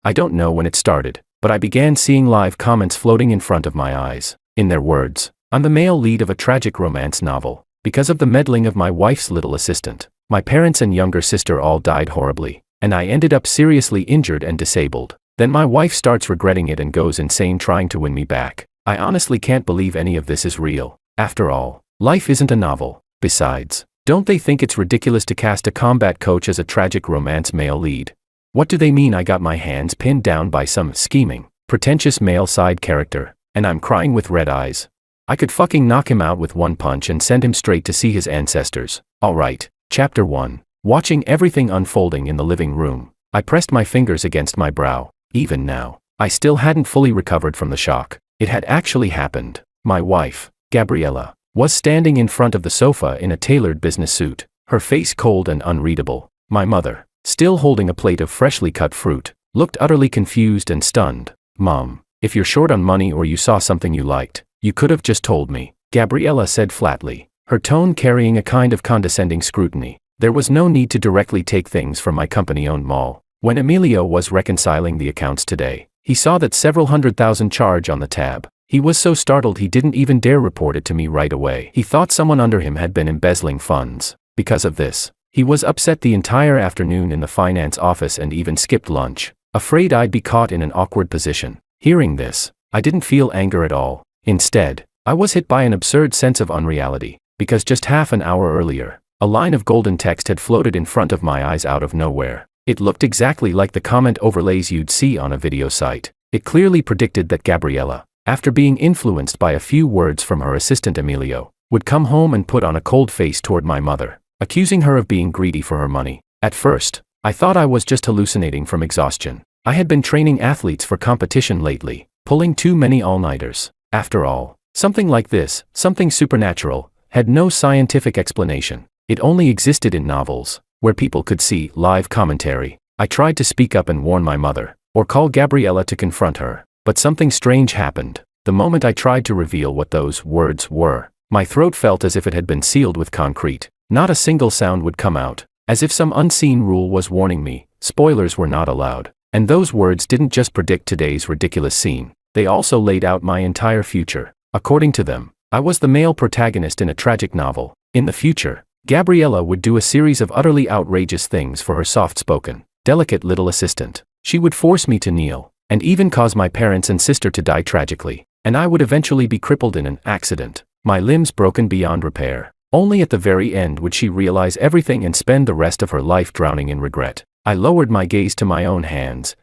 I don't know when it started, but I began seeing live comments floating in front of my eyes. In their words, I'm the male lead of a tragic romance novel. Because of the meddling of my wife's little assistant, my parents and younger sister all died horribly, and I ended up seriously injured and disabled. Then my wife starts regretting it and goes insane trying to win me back. I honestly can't believe any of this is real. After all, life isn't a novel. Besides, don't they think it's ridiculous to cast a combat coach as a tragic romance male lead? What do they mean I got my hands pinned down by some scheming, pretentious male side character, and I'm crying with red eyes? I could fucking knock him out with one punch and send him straight to see his ancestors. Alright, Chapter 1. Watching everything unfolding in the living room, I pressed my fingers against my brow. Even now, I still hadn't fully recovered from the shock. It had actually happened. My wife, Gabriella, was standing in front of the sofa in a tailored business suit, her face cold and unreadable. My mother, still holding a plate of freshly cut fruit, looked utterly confused and stunned. Mom, if you're short on money or you saw something you liked, you could have just told me, Gabriella said flatly, her tone carrying a kind of condescending scrutiny. There was no need to directly take things from my company-owned mall. When Emilio was reconciling the accounts today, he saw that several $100,000 charge on the tab. He was so startled he didn't even dare report it to me right away. He thought someone under him had been embezzling funds. Because of this, he was upset the entire afternoon in the finance office and even skipped lunch, afraid I'd be caught in an awkward position. Hearing this, I didn't feel anger at all. Instead, I was hit by an absurd sense of unreality, because just half an hour earlier, a line of golden text had floated in front of my eyes out of nowhere. It looked exactly like the comment overlays you'd see on a video site. It clearly predicted that Gabriella, after being influenced by a few words from her assistant Emilio, would come home and put on a cold face toward my mother, accusing her of being greedy for her money. At first, I thought I was just hallucinating from exhaustion. I had been training athletes for competition lately, pulling too many all-nighters. After all, something like this, something supernatural, had no scientific explanation. It only existed in novels, where people could see live commentary. I tried to speak up and warn my mother, or call Gabriella to confront her, but something strange happened. The moment I tried to reveal what those words were, my throat felt as if it had been sealed with concrete. Not a single sound would come out, as if some unseen rule was warning me, spoilers were not allowed. And those words didn't just predict today's ridiculous scene, they also laid out my entire future. According to them, I was the male protagonist in a tragic novel. In the future, Gabriella would do a series of utterly outrageous things for her soft-spoken, delicate little assistant. She would force me to kneel, and even cause my parents and sister to die tragically, and I would eventually be crippled in an accident, my limbs broken beyond repair. Only at the very end would she realize everything and spend the rest of her life drowning in regret. I lowered my gaze to my own hands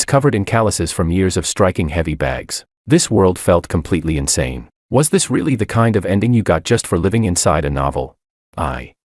covered in calluses from years of striking heavy bags. This world felt completely insane. Was this really the kind of ending you got just for living inside a novel?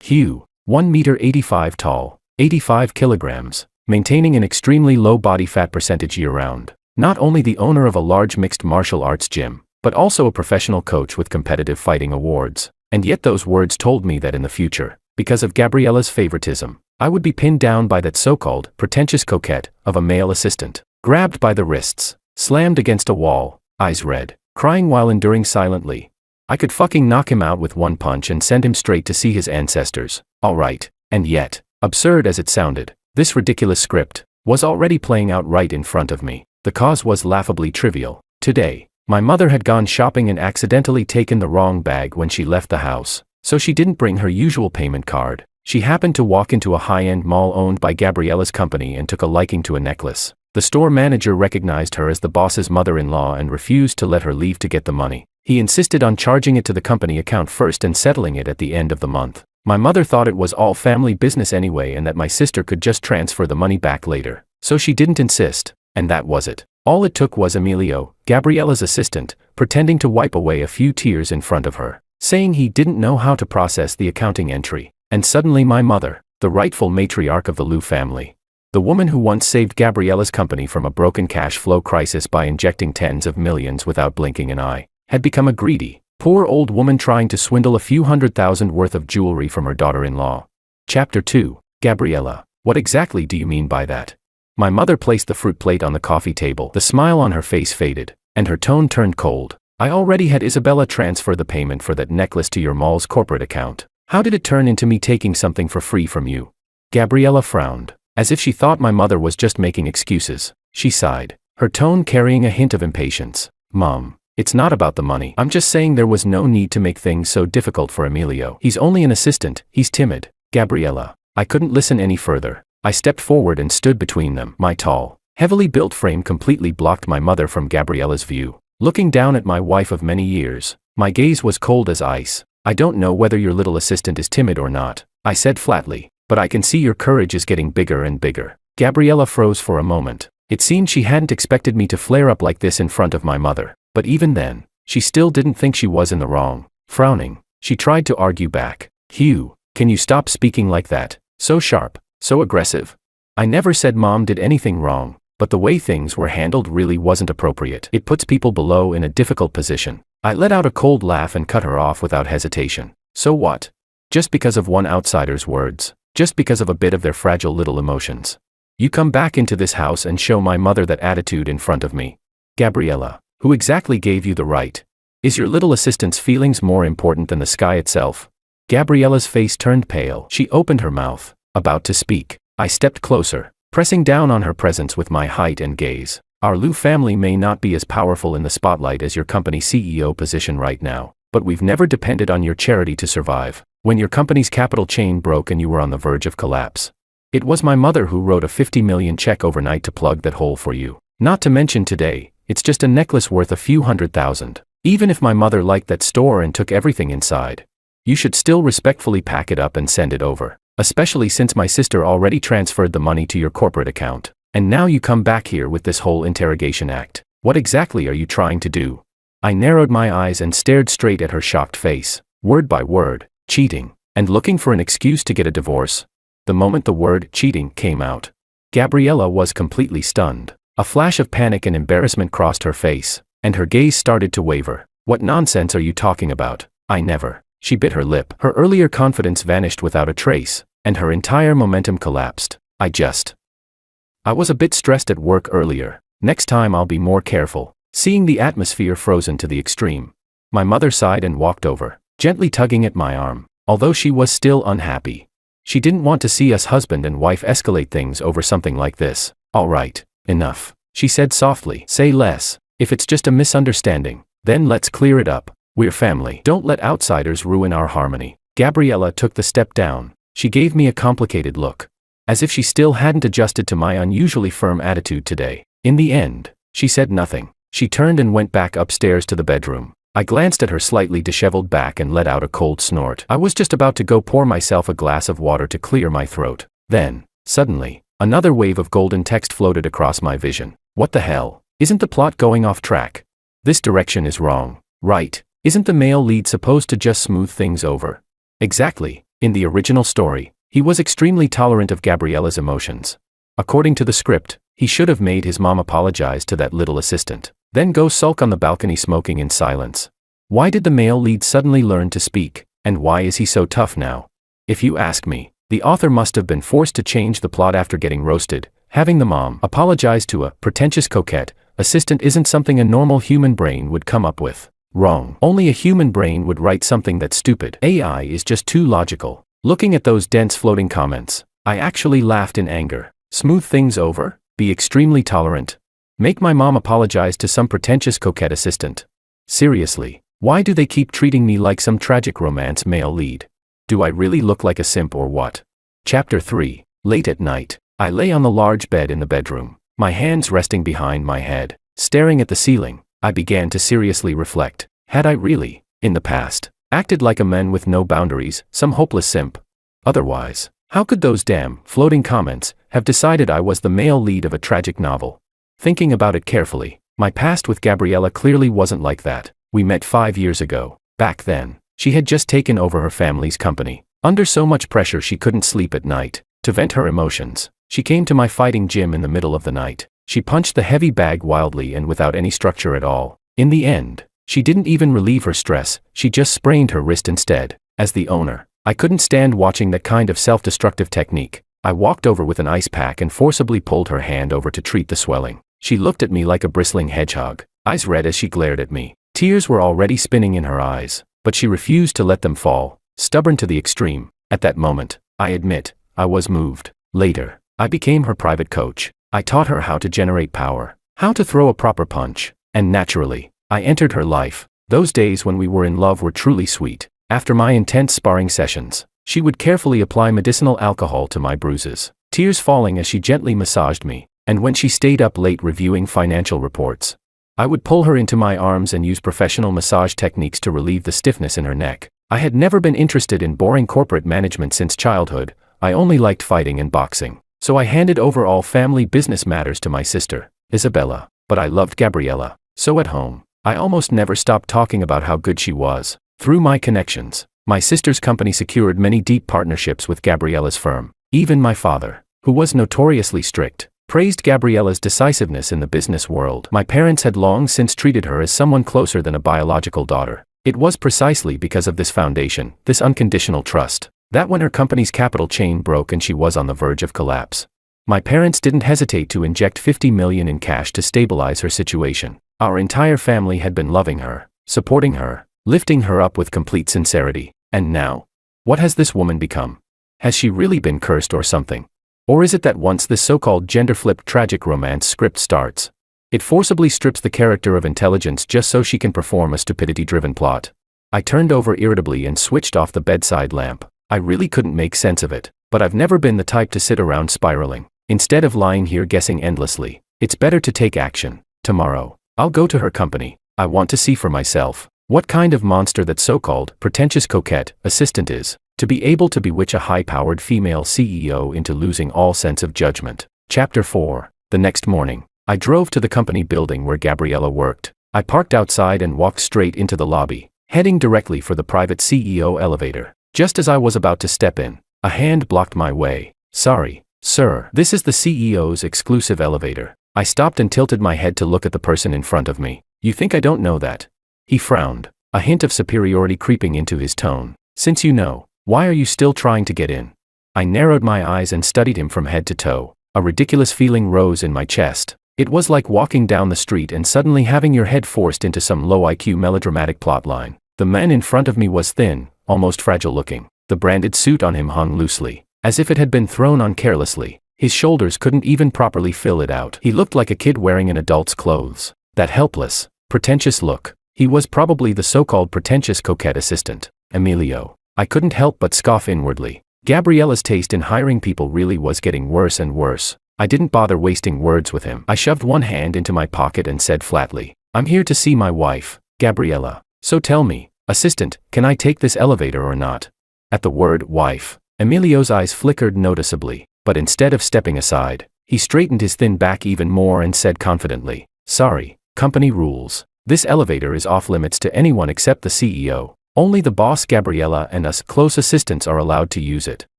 Hugh, 1 meter 85 tall, 85 kilograms, maintaining an extremely low body fat percentage year-round. Not only the owner of a large mixed martial arts gym, but also a professional coach with competitive fighting awards. And yet those words told me that in the future, because of Gabriella's favoritism, I would be pinned down by that so-called pretentious coquette of a male assistant, grabbed by the wrists, slammed against a wall, eyes red, crying while enduring silently. I could fucking knock him out with one punch and send him straight to see his ancestors. Alright, and yet, absurd as it sounded, this ridiculous script was already playing out right in front of me. The cause was laughably trivial. Today, my mother had gone shopping and accidentally taken the wrong bag when she left the house, so she didn't bring her usual payment card. She happened to walk into a high-end mall owned by Gabriella's company and took a liking to a necklace. The store manager recognized her as the boss's mother-in-law and refused to let her leave to get the money. He insisted on charging it to the company account first and settling it at the end of the month. My mother thought it was all family business anyway and that my sister could just transfer the money back later, so she didn't insist, and that was it. All it took was Emilio, Gabriella's assistant, pretending to wipe away a few tears in front of her, saying he didn't know how to process the accounting entry. And suddenly my mother, the rightful matriarch of the Liu family, the woman who once saved Gabriella's company from a broken cash flow crisis by injecting tens of millions without blinking an eye, had become a greedy, poor old woman trying to swindle a few $100,000 worth of jewelry from her daughter-in-law. Chapter 2. Gabriella, what exactly do you mean by that? My mother placed the fruit plate on the coffee table. The smile on her face faded, and her tone turned cold. I already had Isabella transfer the payment for that necklace to your mall's corporate account. How did it turn into me taking something for free from you? Gabriella frowned, as if she thought my mother was just making excuses. she sighed, her tone carrying a hint of impatience. Mom, it's not about the money. I'm just saying there was no need to make things so difficult for Emilio. He's only an assistant, he's timid. Gabriella. I couldn't listen any further. I stepped forward and stood between them. My tall, heavily built frame completely blocked my mother from Gabriella's view. Looking down at my wife of many years, my gaze was cold as ice. I don't know whether your little assistant is timid or not, I said flatly, but I can see your courage is getting bigger and bigger. Gabriella froze for a moment. It seemed she hadn't expected me to flare up like this in front of my mother, but even then, she still didn't think she was in the wrong. Frowning, she tried to argue back. Hugh, can you stop speaking like that? So sharp, so aggressive. I never said Mom did anything wrong, but the way things were handled really wasn't appropriate. It puts people below in a difficult position. I let out a cold laugh and cut her off without hesitation. So what? Just because of one outsider's words, just because of a bit of their fragile little emotions. You come back into this house and show my mother that attitude in front of me. Gabriella, who exactly gave you the right? Is your little assistant's feelings more important than the sky itself? Gabriella's face turned pale. She opened her mouth, about to speak. I stepped closer, pressing down on her presence with my height and gaze. Our Liu family may not be as powerful in the spotlight as your company CEO position right now, but we've never depended on your charity to survive. When your company's capital chain broke and you were on the verge of collapse, it was my mother who wrote a 50 million check overnight to plug that hole for you. Not to mention today, it's just a necklace worth a few $100,000. Even if my mother liked that store and took everything inside, you should still respectfully pack it up and send it over, especially since my sister already transferred the money to your corporate account. And now you come back here with this whole interrogation act. What exactly are you trying to do? I narrowed my eyes and stared straight at her shocked face. Word by word, cheating, and looking for an excuse to get a divorce. The moment the word cheating came out, Gabriella was completely stunned. A flash of panic and embarrassment crossed her face, and her gaze started to waver. What nonsense are you talking about? I never. She bit her lip. Her earlier confidence vanished without a trace, and her entire momentum collapsed. I was a bit stressed at work earlier. Next time I'll be more careful. Seeing the atmosphere frozen to the extreme, my mother sighed and walked over, gently tugging at my arm, although she was still unhappy. She didn't want to see us husband and wife escalate things over something like this. All right, enough, she said softly. Say less. If it's just a misunderstanding, then let's clear it up. We're family. Don't let outsiders ruin our harmony. Gabriella took the step down. She gave me a complicated look, as if she still hadn't adjusted to my unusually firm attitude today. In the end, she said nothing. She turned and went back upstairs to the bedroom. I glanced at her slightly disheveled back and let out a cold snort. I was just about to go pour myself a glass of water to clear my throat. Then, suddenly, another wave of golden text floated across my vision. What the hell? Isn't the plot going off track? This direction is wrong, right? Isn't the male lead supposed to just smooth things over? Exactly. In the original story, he was extremely tolerant of Gabriella's emotions. According to the script, he should have made his mom apologize to that little assistant, then go sulk on the balcony smoking in silence. Why did the male lead suddenly learn to speak, and why is he so tough now? If you ask me, the author must have been forced to change the plot after getting roasted. Having the mom apologize to a pretentious coquette assistant isn't something a normal human brain would come up with. Wrong. Only a human brain would write something that stupid. AI is just too logical. Looking at those dense floating comments, I actually laughed in anger. Smooth things over? Be extremely tolerant? Make my mom apologize to some pretentious coquette assistant? Seriously, why do they keep treating me like some tragic romance male lead? Do I really look like a simp or what? Chapter 3. Late at night, I lay on the large bed in the bedroom, my hands resting behind my head, staring at the ceiling. I began to seriously reflect. Had I really, in the past, acted like a man with no boundaries, some hopeless simp? Otherwise, how could those damn floating comments have decided I was the male lead of a tragic novel? Thinking about it carefully, my past with Gabriella clearly wasn't like that. We met 5 years ago. Back then, she had just taken over her family's company. Under so much pressure she couldn't sleep at night. To vent her emotions, she came to my fighting gym in the middle of the night. She punched the heavy bag wildly and without any structure at all. In the end, she didn't even relieve her stress, she just sprained her wrist instead. As the owner, I couldn't stand watching that kind of self-destructive technique. I walked over with an ice pack and forcibly pulled her hand over to treat the swelling. She looked at me like a bristling hedgehog, eyes red as she glared at me. Tears were already spinning in her eyes, but she refused to let them fall, stubborn to the extreme. At that moment, I admit, I was moved. Later, I became her private coach. I taught her how to generate power, how to throw a proper punch, and naturally, I entered her life. Those days when we were in love were truly sweet. After my intense sparring sessions, she would carefully apply medicinal alcohol to my bruises, tears falling as she gently massaged me, and when she stayed up late reviewing financial reports, I would pull her into my arms and use professional massage techniques to relieve the stiffness in her neck. I had never been interested in boring corporate management since childhood. I only liked fighting and boxing, so I handed over all family business matters to my sister, Isabella, but I loved Gabriella, so at home, I almost never stopped talking about how good she was. Through my connections, my sister's company secured many deep partnerships with Gabriella's firm. Even my father, who was notoriously strict, praised Gabriella's decisiveness in the business world. My parents had long since treated her as someone closer than a biological daughter. It was precisely because of this foundation, this unconditional trust, that when her company's capital chain broke and she was on the verge of collapse, my parents didn't hesitate to inject $50 million in cash to stabilize her situation. Our entire family had been loving her, supporting her, lifting her up with complete sincerity. And now, what has this woman become? Has she really been cursed or something? Or is it that once this so-called gender-flipped tragic romance script starts, it forcibly strips the character of intelligence just so she can perform a stupidity-driven plot? I turned over irritably and switched off the bedside lamp. I really couldn't make sense of it, but I've never been the type to sit around spiraling. Instead of lying here guessing endlessly, it's better to take action. Tomorrow, I'll go to her company. I want to see for myself what kind of monster that so-called pretentious coquette assistant is, to be able to bewitch a high-powered female CEO into losing all sense of judgment. Chapter 4. The next morning, I drove to the company building where Gabriella worked. I parked outside and walked straight into the lobby, heading directly for the private CEO elevator. Just as I was about to step in, a hand blocked my way. "Sorry, sir, this is the CEO's exclusive elevator." I stopped and tilted my head to look at the person in front of me. "You think I don't know that?" He frowned, a hint of superiority creeping into his tone. "Since you know, why are you still trying to get in?" I narrowed my eyes and studied him from head to toe. A ridiculous feeling rose in my chest. It was like walking down the street and suddenly having your head forced into some low-IQ melodramatic plotline. The man in front of me was thin, almost fragile-looking. The branded suit on him hung loosely, as if it had been thrown on carelessly. His shoulders couldn't even properly fill it out. He looked like a kid wearing an adult's clothes. That helpless, pretentious look. He was probably the so-called pretentious coquette assistant, Emilio. I couldn't help but scoff inwardly. Gabriella's taste in hiring people really was getting worse and worse. I didn't bother wasting words with him. I shoved one hand into my pocket and said flatly, "I'm here to see my wife, Gabriella. So tell me, assistant, can I take this elevator or not?" At the word wife, Emilio's eyes flickered noticeably, but instead of stepping aside, he straightened his thin back even more and said confidently, "Sorry, company rules. This elevator is off limits to anyone except the CEO. Only the boss Gabriella and us close assistants are allowed to use it."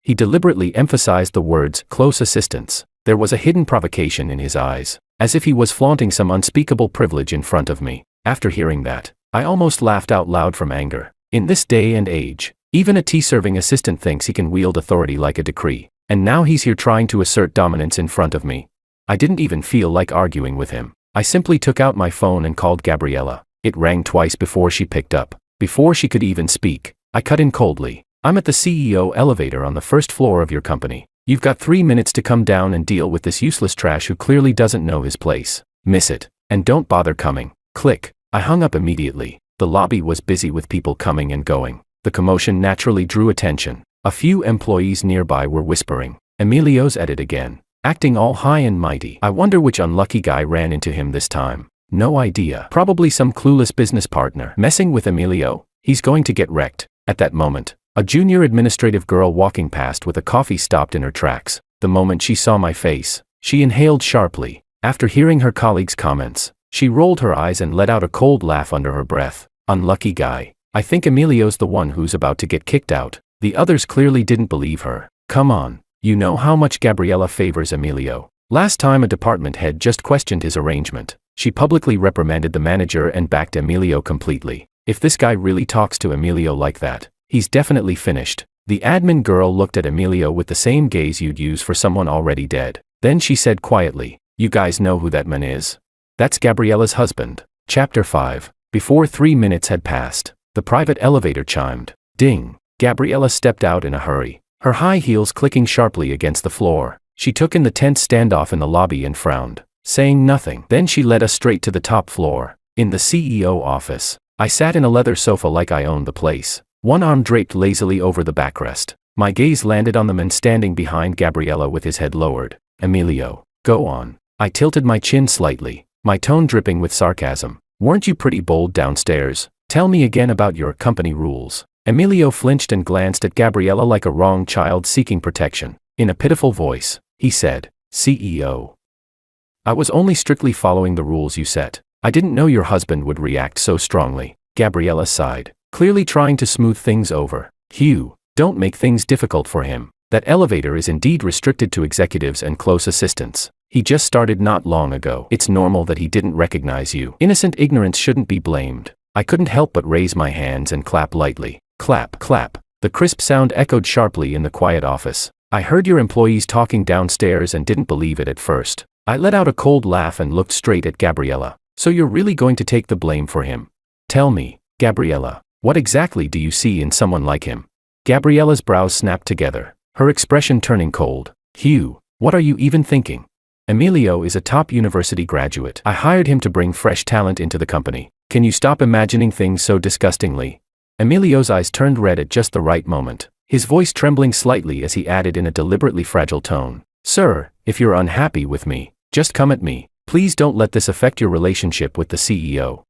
He deliberately emphasized the words close assistants. There was a hidden provocation in his eyes, as if he was flaunting some unspeakable privilege in front of me. After hearing that, I almost laughed out loud from anger. In this day and age, even a tea-serving assistant thinks he can wield authority like a decree, and now he's here trying to assert dominance in front of me. I didn't even feel like arguing with him. I simply took out my phone and called Gabriella. It rang twice before she picked up. Before she could even speak, I cut in coldly. "I'm at the CEO elevator on the first floor of your company. You've got 3 minutes to come down and deal with this useless trash who clearly doesn't know his place. Miss it, and don't bother coming." Click. I hung up immediately. The lobby was busy with people coming and going. The commotion naturally drew attention. A few employees nearby were whispering, "Emilio's at it again, acting all high and mighty. I wonder which unlucky guy ran into him this time." No idea. Probably some clueless business partner messing with Emilio. He's going to get wrecked. At that moment, a junior administrative girl walking past with a coffee stopped in her tracks. The moment she saw my face, she inhaled sharply. After hearing her colleague's comments, she rolled her eyes and let out a cold laugh under her breath. "Unlucky guy. I think Emilio's the one who's about to get kicked out." The others clearly didn't believe her. "Come on, you know how much Gabriella favors Emilio. Last time a department head just questioned his arrangement, she publicly reprimanded the manager and backed Emilio completely. If this guy really talks to Emilio like that, he's definitely finished." The admin girl looked at Emilio with the same gaze you'd use for someone already dead. Then she said quietly, "You guys know who that man is? That's Gabriella's husband." Chapter 5. Before 3 minutes had passed, the private elevator chimed. Ding. Gabriella stepped out in a hurry, her high heels clicking sharply against the floor. She took in the tense standoff in the lobby and frowned, saying nothing. Then she led us straight to the top floor. In the CEO office, I sat in a leather sofa like I owned the place, one arm draped lazily over the backrest. My gaze landed on the man standing behind Gabriella with his head lowered. Emilio, go on. I tilted my chin slightly, my tone dripping with sarcasm. Weren't you pretty bold downstairs? Tell me again about your company rules. Emilio flinched and glanced at Gabriella like a wronged child seeking protection. In a pitiful voice, he said, CEO, I was only strictly following the rules you set. I didn't know your husband would react so strongly. Gabriella sighed, clearly trying to smooth things over. Hugh, don't make things difficult for him. That elevator is indeed restricted to executives and close assistants. He just started not long ago. It's normal that he didn't recognize you. Innocent ignorance shouldn't be blamed. I couldn't help but raise my hands and clap lightly. Clap, clap. The crisp sound echoed sharply in the quiet office. I heard your employees talking downstairs and didn't believe it at first. I let out a cold laugh and looked straight at Gabriella. So you're really going to take the blame for him? Tell me, Gabriella, what exactly do you see in someone like him? Gabriella's brows snapped together, her expression turning cold. Hugh, what are you even thinking? Emilio is a top university graduate. I hired him to bring fresh talent into the company. Can you stop imagining things so disgustingly? Emilio's eyes turned red at just the right moment, his voice trembling slightly as he added in a deliberately fragile tone. Sir, if you're unhappy with me, just come at me. Please don't let this affect your relationship with the CEO.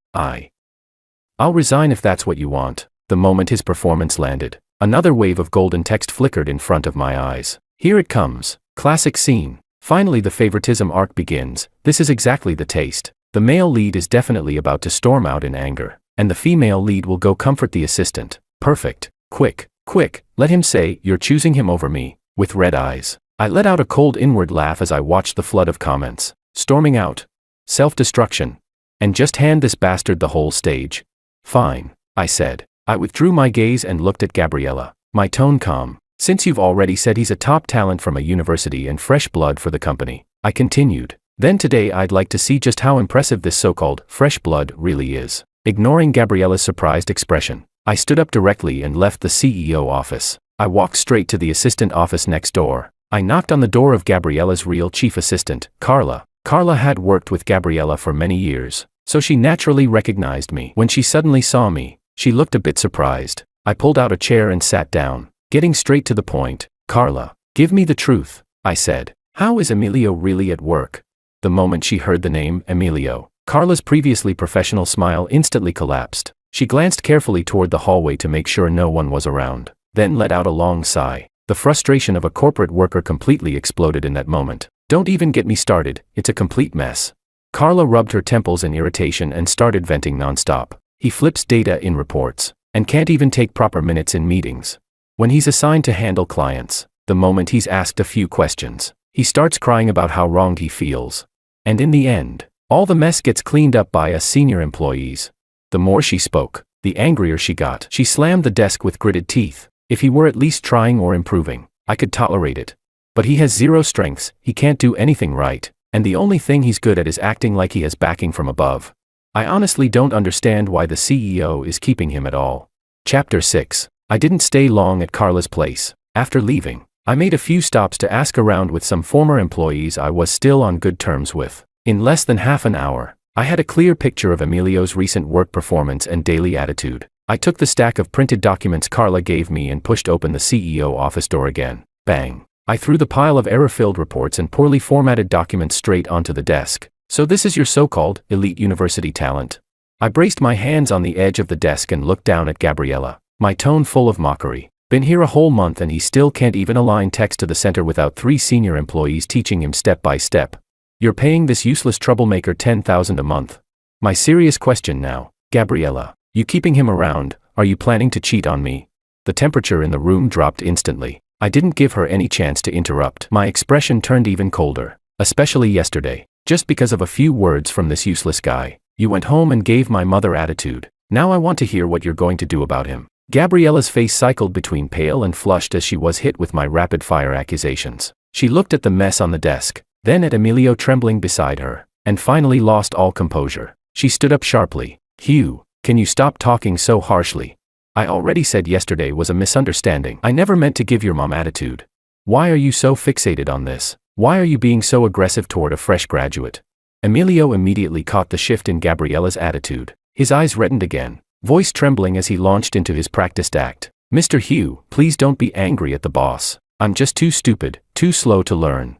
I'll resign if that's what you want. The moment his performance landed, another wave of golden text flickered in front of my eyes. Here it comes. Classic scene. Finally the favoritism arc begins. This is exactly the taste. The male lead is definitely about to storm out in anger, and the female lead will go comfort the assistant. Perfect. Quick, quick, let him say, you're choosing him over me. With red eyes, I let out a cold inward laugh as I watched the flood of comments. Storming out. Self-destruction. And just hand this bastard the whole stage. Fine, I said. I withdrew my gaze and looked at Gabriella, my tone calm. Since you've already said he's a top talent from a university and fresh blood for the company, I continued, then today I'd like to see just how impressive this so-called fresh blood really is. Ignoring Gabriella's surprised expression, I stood up directly and left the CEO office. I walked straight to the assistant office next door. I knocked on the door of Gabriella's real chief assistant, Carla. Carla had worked with Gabriella for many years, so she naturally recognized me. When she suddenly saw me, she looked a bit surprised. I pulled out a chair and sat down, getting straight to the point. Carla, give me the truth, I said. How is Emilio really at work? The moment she heard the name, Emilio, Carla's previously professional smile instantly collapsed. She glanced carefully toward the hallway to make sure no one was around, then let out a long sigh. The frustration of a corporate worker completely exploded in that moment. Don't even get me started, it's a complete mess. Carla rubbed her temples in irritation and started venting nonstop. He flips data in reports, and can't even take proper minutes in meetings. When he's assigned to handle clients, the moment he's asked a few questions, he starts crying about how wronged he feels. And in the end, all the mess gets cleaned up by us senior employees. The more she spoke, the angrier she got. She slammed the desk with gritted teeth. If he were at least trying or improving, I could tolerate it. But he has zero strengths, he can't do anything right, and the only thing he's good at is acting like he has backing from above. I honestly don't understand why the CEO is keeping him at all. Chapter 6. I didn't stay long at Carla's place. After leaving, I made a few stops to ask around with some former employees I was still on good terms with. In less than half an hour, I had a clear picture of Emilio's recent work performance and daily attitude. I took the stack of printed documents Carla gave me and pushed open the CEO office door again. Bang. I threw the pile of error-filled reports and poorly formatted documents straight onto the desk. So this is your so-called elite university talent. I braced my hands on the edge of the desk and looked down at Gabriella, my tone full of mockery. Been here a whole month and he still can't even align text to the center without 3 senior employees teaching him step by step. You're paying this useless troublemaker $10,000 a month. My serious question now, Gabriella, you keeping him around, are you planning to cheat on me? The temperature in the room dropped instantly. I didn't give her any chance to interrupt. My expression turned even colder, especially yesterday. Just because of a few words from this useless guy, you went home and gave my mother attitude. Now I want to hear what you're going to do about him. Gabriella's face cycled between pale and flushed as she was hit with my rapid-fire accusations. She looked at the mess on the desk, then at Emilio trembling beside her, and finally lost all composure. She stood up sharply. Hugh, can you stop talking so harshly? I already said yesterday was a misunderstanding. I never meant to give your mom attitude. Why are you so fixated on this? Why are you being so aggressive toward a fresh graduate? Emilio immediately caught the shift in Gabriella's attitude. His eyes reddened again, voice trembling as he launched into his practiced act. Mr. Hugh, please don't be angry at the boss. I'm just too stupid, too slow to learn.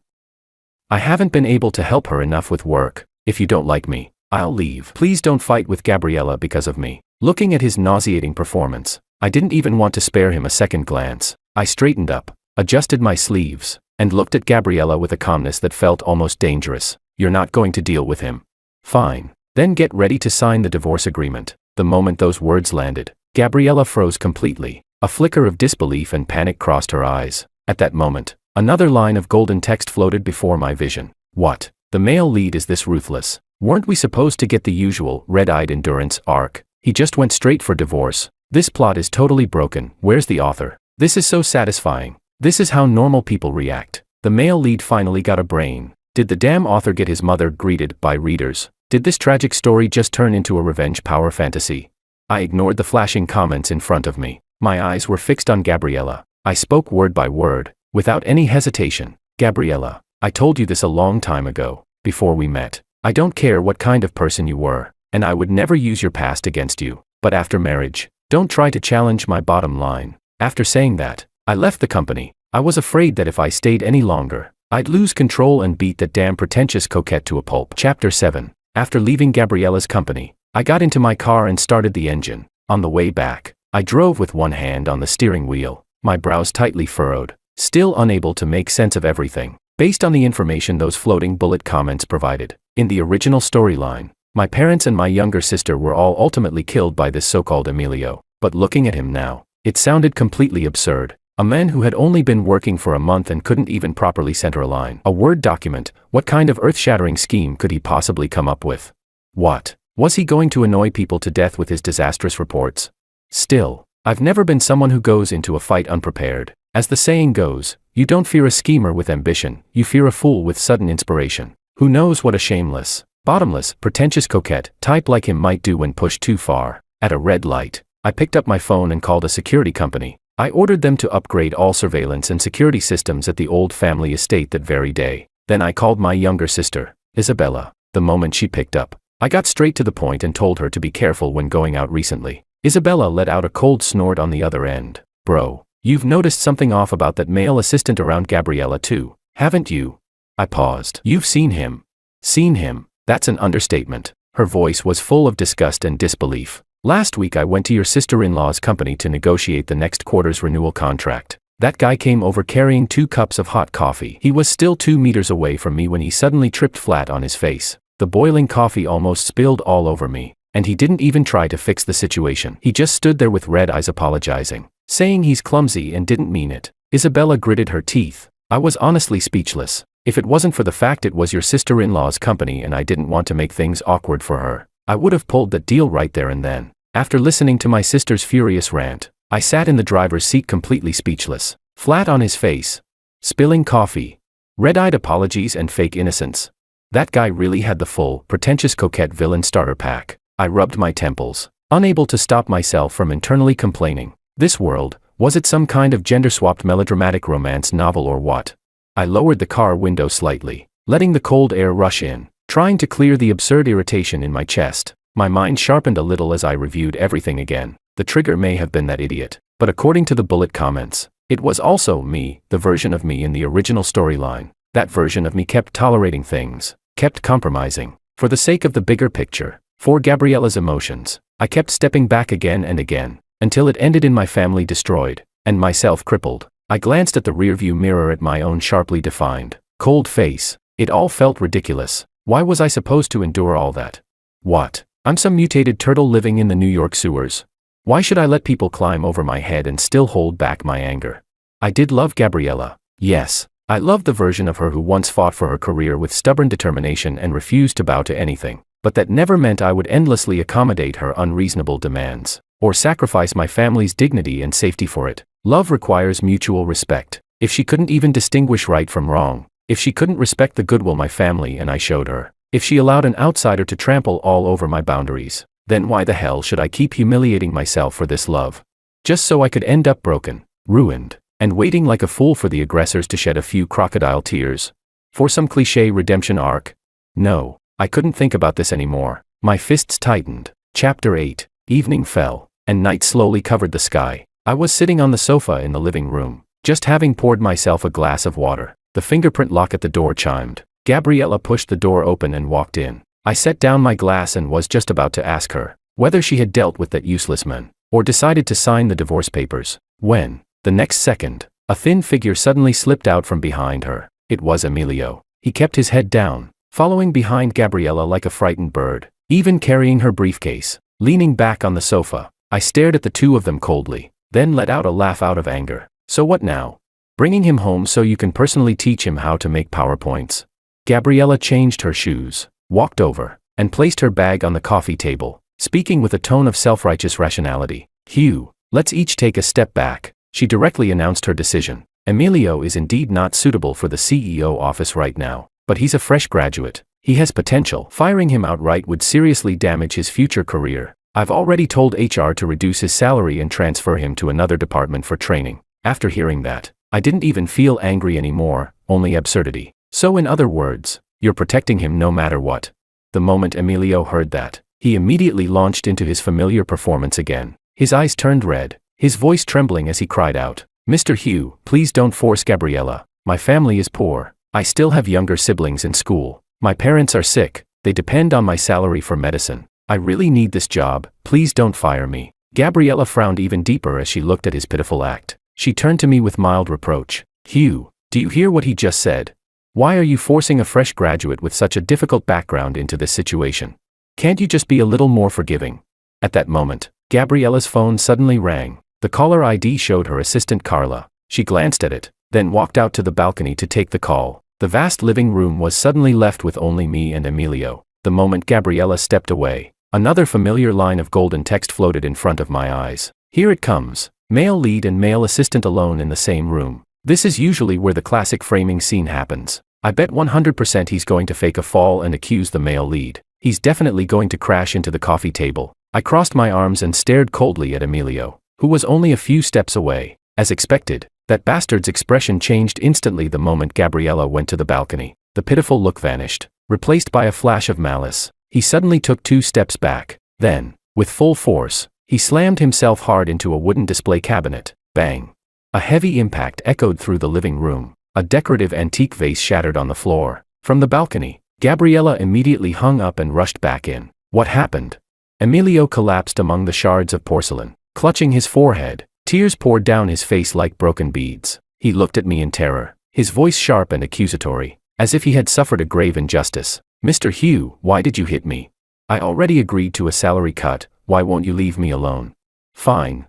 I haven't been able to help her enough with work. If you don't like me, I'll leave. Please don't fight with Gabriella because of me. Looking at his nauseating performance, I didn't even want to spare him a second glance. I straightened up, adjusted my sleeves, and looked at Gabriella with a calmness that felt almost dangerous. You're not going to deal with him. Fine. Then get ready to sign the divorce agreement. The moment those words landed, Gabriella froze completely. A flicker of disbelief and panic crossed her eyes. At that moment, another line of golden text floated before my vision. What? The male lead is this ruthless? Weren't we supposed to get the usual red-eyed endurance arc? He just went straight for divorce. This plot is totally broken. Where's the author? This is so satisfying. This is how normal people react. The male lead finally got a brain. Did the damn author get his mother greeted by readers? Did this tragic story just turn into a revenge power fantasy? I ignored the flashing comments in front of me. My eyes were fixed on Gabriella. I spoke word by word, without any hesitation. Gabriella, I told you this a long time ago, before we met. I don't care what kind of person you were, and I would never use your past against you. But after marriage, don't try to challenge my bottom line. After saying that, I left the company. I was afraid that if I stayed any longer, I'd lose control and beat that damn pretentious coquette to a pulp. Chapter 7. After leaving Gabriella's company, I got into my car and started the engine. On the way back, I drove with one hand on the steering wheel, my brows tightly furrowed, still unable to make sense of everything. Based on the information those floating bullet comments provided, in the original storyline, my parents and my younger sister were all ultimately killed by this so-called Emilio. But looking at him now, it sounded completely absurd. A man who had only been working for a month and couldn't even properly center a line. A Word document. What kind of earth-shattering scheme could he possibly come up with? What? Was he going to annoy people to death with his disastrous reports? Still, I've never been someone who goes into a fight unprepared. As the saying goes, you don't fear a schemer with ambition, you fear a fool with sudden inspiration. Who knows what a shameless, bottomless, pretentious coquette type like him might do when pushed too far. At a red light, I picked up my phone and called a security company. I ordered them to upgrade all surveillance and security systems at the old family estate that very day. Then I called my younger sister, Isabella. The moment she picked up, I got straight to the point and told her to be careful when going out recently. Isabella let out a cold snort on the other end. Bro, you've noticed something off about that male assistant around Gabriella too, haven't you? I paused. You've seen him? Seen him? That's an understatement. Her voice was full of disgust and disbelief. Last week I went to your sister-in-law's company to negotiate the next quarter's renewal contract. That guy came over carrying 2 cups of hot coffee. He was still 2 meters away from me when he suddenly tripped flat on his face. The boiling coffee almost spilled all over me, and he didn't even try to fix the situation. He just stood there with red eyes apologizing, saying he's clumsy and didn't mean it. Isabella gritted her teeth. I was honestly speechless. If it wasn't for the fact it was your sister-in-law's company and I didn't want to make things awkward for her, I would have pulled that deal right there and then. After listening to my sister's furious rant, I sat in the driver's seat completely speechless, flat on his face, spilling coffee, red-eyed apologies and fake innocence. That guy really had the full, pretentious coquette villain starter pack. I rubbed my temples, unable to stop myself from internally complaining. This world, was it some kind of gender-swapped melodramatic romance novel or what? I lowered the car window slightly, letting the cold air rush in, trying to clear the absurd irritation in my chest. My mind sharpened a little as I reviewed everything again. The trigger may have been that idiot, but according to the bullet comments, it was also me, the version of me in the original storyline. That version of me kept tolerating things, kept compromising, for the sake of the bigger picture, for Gabriella's emotions. I kept stepping back again and again, until it ended in my family destroyed, and myself crippled. I glanced at the rearview mirror at my own sharply defined, cold face. It all felt ridiculous. Why was I supposed to endure all that? What? I'm some mutated turtle living in the New York sewers. Why should I let people climb over my head and still hold back my anger? I did love Gabriella. Yes, I loved the version of her who once fought for her career with stubborn determination and refused to bow to anything. But that never meant I would endlessly accommodate her unreasonable demands, or sacrifice my family's dignity and safety for it. Love requires mutual respect. If she couldn't even distinguish right from wrong, if she couldn't respect the goodwill my family and I showed her, if she allowed an outsider to trample all over my boundaries, then why the hell should I keep humiliating myself for this love? Just so I could end up broken, ruined, and waiting like a fool for the aggressors to shed a few crocodile tears. For some cliché redemption arc? No, I couldn't think about this anymore. My fists tightened. Chapter 8. Evening fell, and night slowly covered the sky. I was sitting on the sofa in the living room, just having poured myself a glass of water. The fingerprint lock at the door chimed. Gabriella pushed the door open and walked in. I set down my glass and was just about to ask her whether she had dealt with that useless man, or decided to sign the divorce papers, when, the next second, a thin figure suddenly slipped out from behind her. It was Emilio. He kept his head down, following behind Gabriella like a frightened bird, even carrying her briefcase. Leaning back on the sofa, I stared at the two of them coldly, then let out a laugh out of anger. So what now? Bringing him home so you can personally teach him how to make PowerPoints? Gabriella changed her shoes, walked over, and placed her bag on the coffee table, speaking with a tone of self-righteous rationality. Hugh, let's each take a step back. She directly announced her decision. Emilio is indeed not suitable for the CEO office right now, but he's a fresh graduate. He has potential. Firing him outright would seriously damage his future career. I've already told HR to reduce his salary and transfer him to another department for training. After hearing that, I didn't even feel angry anymore, only absurdity. So in other words, you're protecting him no matter what. The moment Emilio heard that, he immediately launched into his familiar performance again. His eyes turned red, his voice trembling as he cried out, "Mr. Hugh, please don't force Gabriella. My family is poor. I still have younger siblings in school. My parents are sick. They depend on my salary for medicine. I really need this job. Please don't fire me." Gabriella frowned even deeper as she looked at his pitiful act. She turned to me with mild reproach. "Hugh, do you hear what he just said? Why are you forcing a fresh graduate with such a difficult background into this situation? Can't you just be a little more forgiving?" At that moment, Gabriella's phone suddenly rang. The caller ID showed her assistant Carla. She glanced at it, then walked out to the balcony to take the call. The vast living room was suddenly left with only me and Emilio. The moment Gabriella stepped away, another familiar line of golden text floated in front of my eyes. "Here it comes. Male lead and male assistant alone in the same room." This is usually where the classic framing scene happens. I bet 100% he's going to fake a fall and accuse the male lead. He's definitely going to crash into the coffee table. I crossed my arms and stared coldly at Emilio, who was only a few steps away. As expected, that bastard's expression changed instantly the moment Gabriella went to the balcony. The pitiful look vanished, replaced by a flash of malice. He suddenly took 2 steps back. Then, with full force, he slammed himself hard into a wooden display cabinet. Bang! A heavy impact echoed through the living room. A decorative antique vase shattered on the floor. From the balcony, Gabriella immediately hung up and rushed back in. What happened? Emilio collapsed among the shards of porcelain. Clutching his forehead, tears poured down his face like broken beads. He looked at me in terror, his voice sharp and accusatory, as if he had suffered a grave injustice. "Mr. Hugh, why did you hit me? I already agreed to a salary cut. Why won't you leave me alone?" Fine.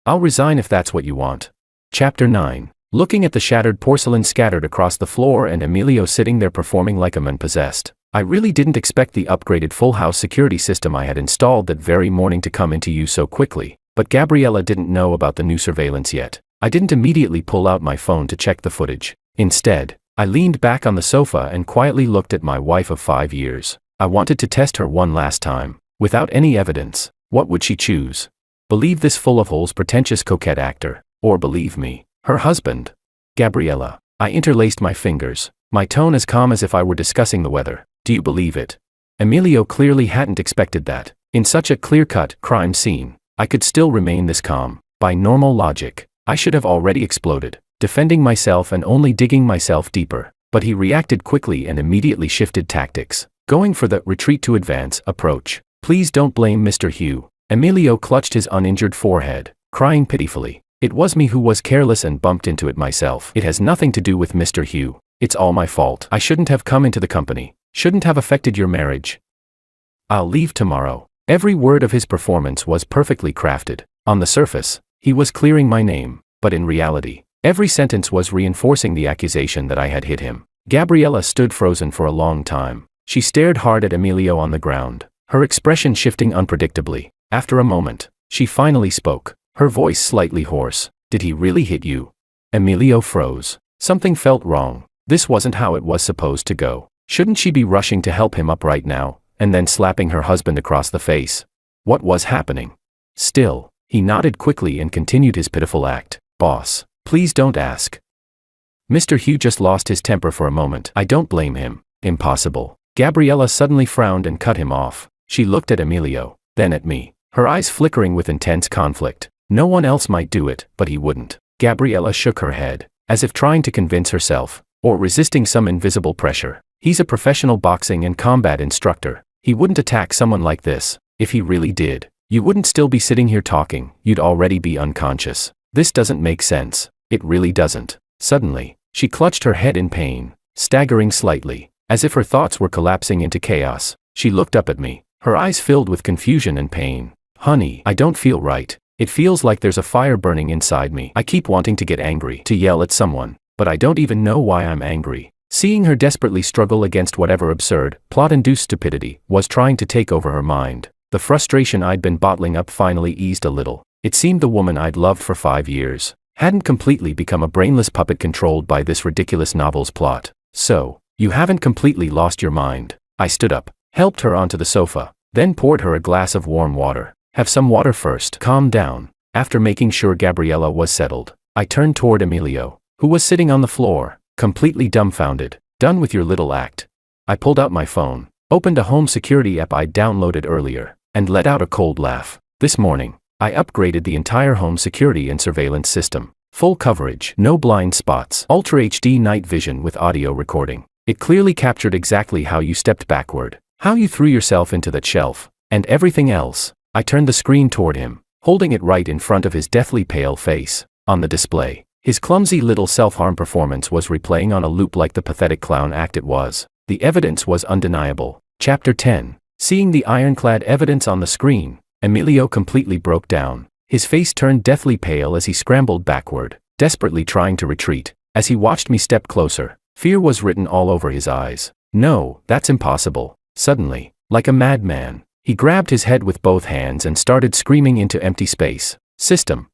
I'll resign if that's what you want." Chapter 9. Looking at the shattered porcelain scattered across the floor and Emilio sitting there performing like a man possessed, I really didn't expect the upgraded full house security system I had installed that very morning to come into use so quickly. But Gabriella didn't know about the new surveillance yet. I didn't immediately pull out my phone to check the footage. Instead, I leaned back on the sofa and quietly looked at my wife of 5 years. I wanted to test her one last time. Without any evidence, what would she choose? Believe this full of holes pretentious coquette actor, or believe me, her husband? "Gabriella," I interlaced my fingers, my tone as calm as if I were discussing the weather. "Do you believe it?" Emilio clearly hadn't expected that. In such a clear-cut crime scene, I could still remain this calm. By normal logic, I should have already exploded, defending myself and only digging myself deeper. But he reacted quickly and immediately shifted tactics, going for the retreat to advance approach. "Please don't blame Mr. Hugh." Emilio clutched his uninjured forehead, crying pitifully. "It was me who was careless and bumped into it myself. It has nothing to do with Mr. Hugh. It's all my fault. I shouldn't have come into the company. Shouldn't have affected your marriage. I'll leave tomorrow." Every word of his performance was perfectly crafted. On the surface, he was clearing my name, but in reality, every sentence was reinforcing the accusation that I had hit him. Gabriella stood frozen for a long time. She stared hard at Emilio on the ground, her expression shifting unpredictably. After a moment, she finally spoke, her voice slightly hoarse. "Did he really hit you?" Emilio froze. Something felt wrong. This wasn't how it was supposed to go. Shouldn't she be rushing to help him up right now, and then slapping her husband across the face? What was happening? Still, he nodded quickly and continued his pitiful act. "Boss, please don't ask." Mr. Hugh just lost his temper for a moment. I don't blame him. Impossible. Gabriella suddenly frowned and cut him off. She looked at Emilio, then at me, her eyes flickering with intense conflict. No one else might do it, but he wouldn't. Gabriella shook her head, as if trying to convince herself, or resisting some invisible pressure. He's a professional boxing and combat instructor. He wouldn't attack someone like this. If he really did, you wouldn't still be sitting here talking, you'd already be unconscious. This doesn't make sense. It really doesn't. Suddenly, she clutched her head in pain, staggering slightly, as if her thoughts were collapsing into chaos. She looked up at me, her eyes filled with confusion and pain. Honey, I don't feel right. It feels like there's a fire burning inside me. I keep wanting to get angry, to yell at someone, but I don't even know why I'm angry. Seeing her desperately struggle against whatever absurd, plot-induced stupidity was trying to take over her mind, the frustration I'd been bottling up finally eased a little. It seemed the woman I'd loved for 5 years hadn't completely become a brainless puppet controlled by this ridiculous novel's plot. So, you haven't completely lost your mind. I stood up, helped her onto the sofa, then poured her a glass of warm water. Have some water first. Calm down. After making sure Gabriella was settled, I turned toward Emilio, who was sitting on the floor, completely dumbfounded. Done with your little act. I pulled out my phone, opened a home security app I'd downloaded earlier, and let out a cold laugh. This morning, I upgraded the entire home security and surveillance system. Full coverage, no blind spots, Ultra HD night vision with audio recording. It clearly captured exactly how you stepped backward, how you threw yourself into that shelf, and everything else. I turned the screen toward him, holding it right in front of his deathly pale face. On the display, his clumsy little self-harm performance was replaying on a loop like the pathetic clown act it was. The evidence was undeniable. Chapter 10. Seeing the ironclad evidence on the screen, Emilio completely broke down. His face turned deathly pale as he scrambled backward, desperately trying to retreat. As he watched me step closer, fear was written all over his eyes. No, that's impossible. Suddenly, like a madman, he grabbed his head with both hands and started screaming into empty space. System,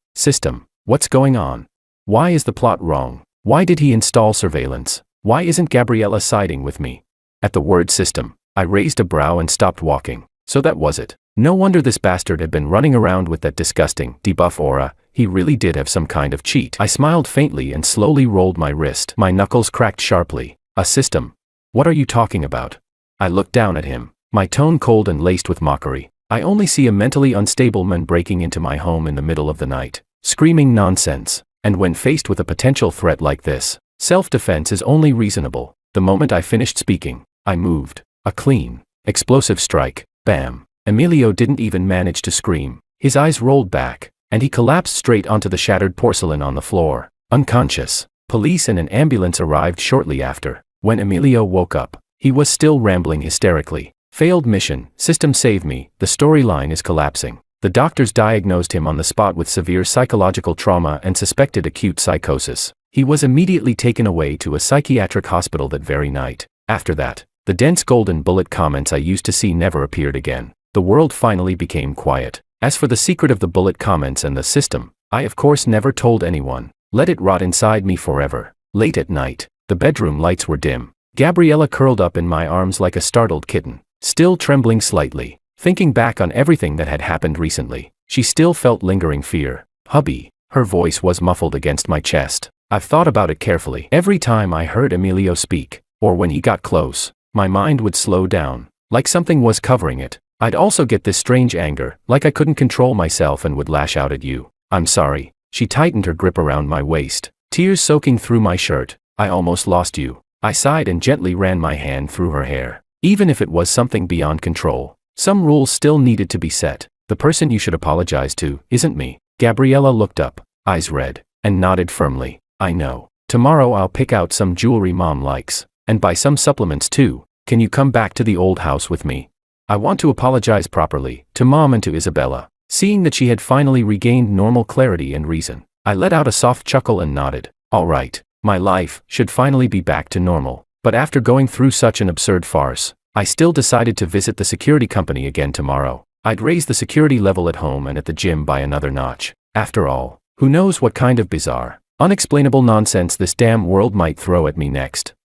what's going on? Why is the plot wrong? Why did he install surveillance? Why isn't Gabriella siding with me? At the word system, I raised a brow and stopped walking. So that was it. No wonder this bastard had been running around with that disgusting debuff aura. He really did have some kind of cheat. I smiled faintly and slowly rolled my wrist. My knuckles cracked sharply. A system? What are you talking about? I looked down at him, my tone cold and laced with mockery. I only see a mentally unstable man breaking into my home in the middle of the night, screaming nonsense. And when faced with a potential threat like this, self-defense is only reasonable. The moment I finished speaking, I moved. A clean, explosive strike. Bam. Emilio didn't even manage to scream. His eyes rolled back, and he collapsed straight onto the shattered porcelain on the floor, unconscious. Police and an ambulance arrived shortly after. When Emilio woke up, he was still rambling hysterically. Failed mission, system save me, the storyline is collapsing. The doctors diagnosed him on the spot with severe psychological trauma and suspected acute psychosis. He was immediately taken away to a psychiatric hospital that very night. After that, the dense golden bullet comments I used to see never appeared again. The world finally became quiet. As for the secret of the bullet comments and the system, I of course never told anyone. Let it rot inside me forever. Late at night, the bedroom lights were dim. Gabriella curled up in my arms like a startled kitten, still trembling slightly. Thinking back on everything that had happened recently, she still felt lingering fear. Hubby, her voice was muffled against my chest. I've thought about it carefully. Every time I heard Emilio speak, or when he got close, my mind would slow down, like something was covering it. I'd also get this strange anger, like I couldn't control myself and would lash out at you. I'm sorry. She tightened her grip around my waist, tears soaking through my shirt. I almost lost you. I sighed and gently ran my hand through her hair. Even if it was something beyond control, some rules still needed to be set. The person you should apologize to isn't me. Gabriella looked up, eyes red, and nodded firmly. I know. Tomorrow I'll pick out some jewelry Mom likes, and buy some supplements too. Can you come back to the old house with me? I want to apologize properly, to Mom and to Isabella. Seeing that she had finally regained normal clarity and reason, I let out a soft chuckle and nodded. All right, my life should finally be back to normal. But after going through such an absurd farce, I still decided to visit the security company again tomorrow. I'd raise the security level at home and at the gym by another notch. After all, who knows what kind of bizarre, unexplainable nonsense this damn world might throw at me next.